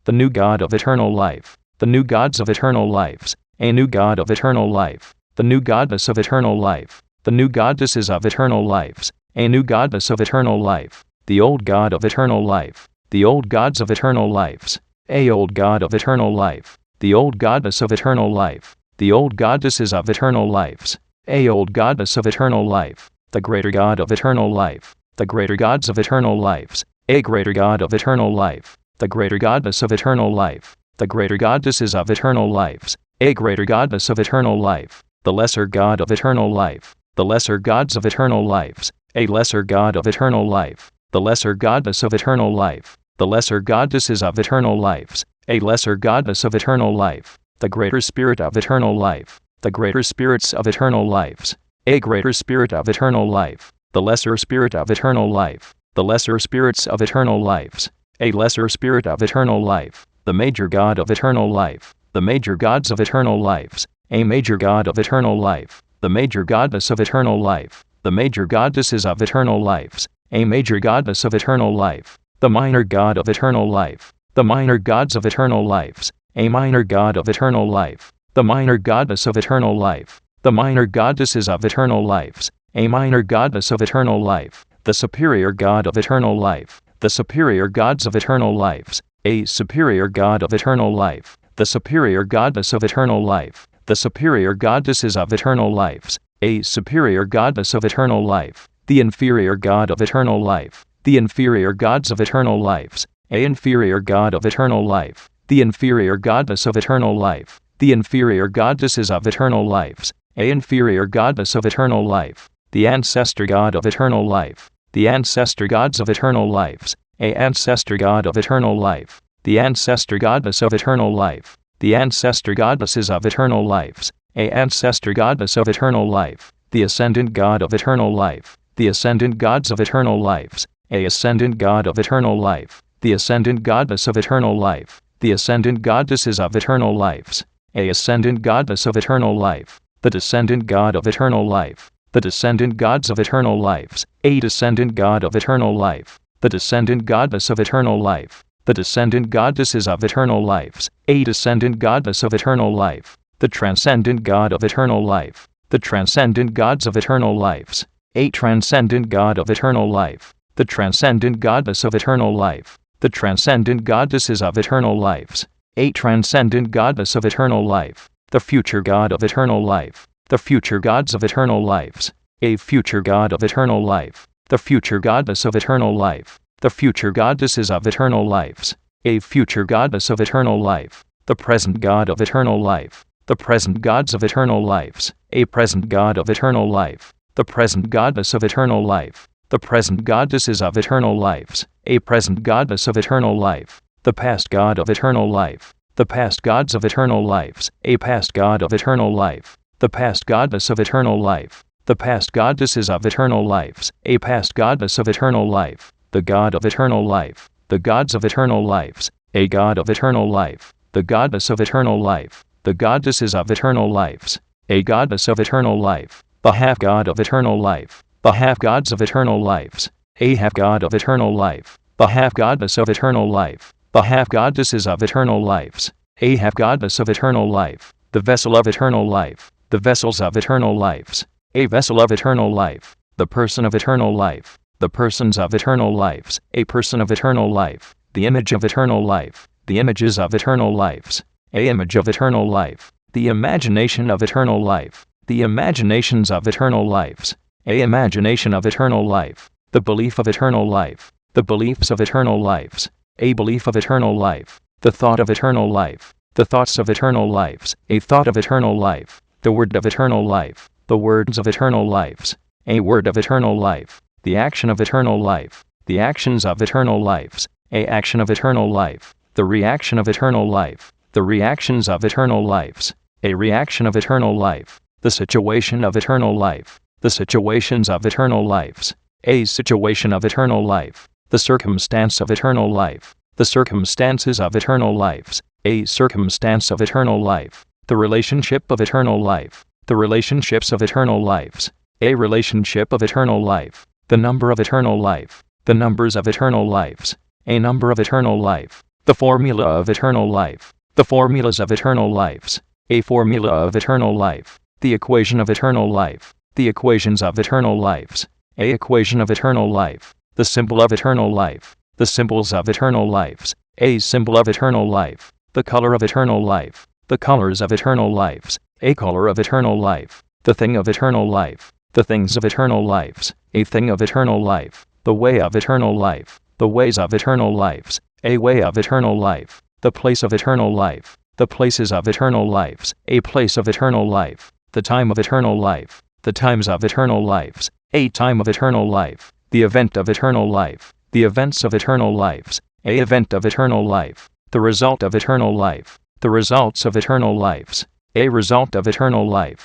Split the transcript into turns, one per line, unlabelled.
the new God of eternal life, the new gods of eternal lives, a new God of eternal life, the new goddess of eternal life, the new goddesses of eternal lives, a new goddess of eternal life, the old God of eternal life, the old gods of eternal lives, a old God of eternal life, the old goddess of eternal life, the old goddesses of eternal lives, a old goddess of eternal life, the greater God of eternal life, the greater gods of eternal lives, a greater God of eternal life, the greater goddess of eternal life, the greater goddesses of eternal lives, a greater goddess of eternal life, the lesser God of eternal life, the lesser gods of eternal lives, a lesser God of eternal life, the lesser goddess of eternal life, the lesser goddesses of eternal lives, a lesser goddess of eternal life, the greater spirit of eternal life, the greater spirits of eternal lives, a greater spirit of eternal life, the lesser spirit of eternal life, the lesser spirits of eternal lives, a lesser spirit of eternal life, the major God of eternal life, the major gods of eternal lives, a major God of eternal life, the major goddess of eternal life, the major goddesses of eternal lives, a major goddess of eternal life, the minor God of eternal life, the minor gods of eternal lives, a minor God of eternal life, the minor goddess of eternal life, the minor goddesses of eternal lives, a minor goddess of eternal life, the superior God of eternal life, the superior gods of eternal lives, a superior God of eternal life, the superior goddess of eternal life, the superior goddesses of eternal lives, a superior goddess of eternal life, the inferior God of eternal life, the inferior gods of eternal lives, a inferior God of eternal life, the inferior goddess of eternal life, the inferior goddesses of eternal lives, a inferior goddess of eternal life, the ancestor God of eternal life, the ancestor gods of eternal lives, a ancestor God of eternal life, the ancestor goddess of eternal life, the ancestor goddesses of eternal lives, a ancestor goddess of eternal life, the ascendant God of eternal life, the ascendant gods of eternal lives, a ascendant God of eternal life, the ascendant goddess of eternal life, the ascendant goddesses of eternal lives, a ascendant goddess of eternal life, the descendant God of eternal life, the descendant gods of eternal lives, a descendant God of eternal life, the descendant goddess of eternal life, the descendant goddesses of eternal lives, a descendant goddess of eternal life, the transcendent God of eternal life, the transcendent gods of eternal lives, a transcendent God of eternal life, the transcendent goddess of eternal life, the transcendent goddesses of eternal lives, a transcendent goddess of eternal life, the future God of eternal life, the future gods of eternal lives, a future God of eternal life, the future goddess of eternal life, the future goddesses of eternal lives, a future goddess of eternal life, the present God of eternal life, the present gods of eternal lives, a present God of eternal life, the present goddess of eternal life, the present goddesses of eternal lives, a present goddess of eternal life, the past God of eternal life, the past gods of eternal lives, a past God of eternal life, the past goddess of eternal life, the past goddesses of eternal lives, a past goddess of eternal life, the God of eternal life, the gods of eternal lives, a God of eternal life, the goddess of eternal life, the goddesses of eternal lives, a goddess of eternal life, the half God of eternal life, the half gods of eternal lives, a half God of eternal life, the half goddess of eternal life, the half goddesses of eternal lives, a half goddess of eternal life, the vessel of eternal life, the vessels of eternal lives, a vessel of eternal life, the person of eternal life, the persons of eternal lives, a person of eternal life, the image of eternal life, the images of eternal lives, a image of eternal life, the imagination of eternal life, the imaginations of eternal lives, a imagination of eternal life, the belief of eternal life, the beliefs of eternal lives, a belief of eternal life, the thought of eternal life, the thoughts of eternal lives, a thought of eternal life, the word of eternal life, the words of eternal lives, a word of eternal life, the action of eternal life, the actions of eternal lives, a action of eternal life, the reaction of eternal life, the reactions of eternal lives, a reaction of eternal life, the situation of eternal life, the situations of eternal lives, a situation of eternal life, the circumstance of eternal life, the circumstances of eternal lives, a circumstance of eternal life, the relationship of eternal life, the relationships of eternal lives, a relationship of eternal life, the number of eternal life, the numbers of eternal lives, a number of eternal life, The formula of eternal life. The formulas of eternal lives. A formula of eternal life. The equation of eternal life. The equations of eternal lives. A equation of eternal life. The symbol of eternal life. The symbols of eternal lives. A symbol of eternal life. The color of eternal life. The colors of eternal lives. A color of eternal life. The thing of eternal life. The things of eternal lives. A thing of eternal life. The way of eternal life. The ways of eternal lives. A way of eternal life. The place of eternal life. The places of eternal lives. A place of eternal life. The time of eternal life. The times of eternal lives. A time of eternal life. The event of eternal life. The events of eternal lives. A event of eternal life. The result of eternal life. The results of eternal lives. A result of eternal life.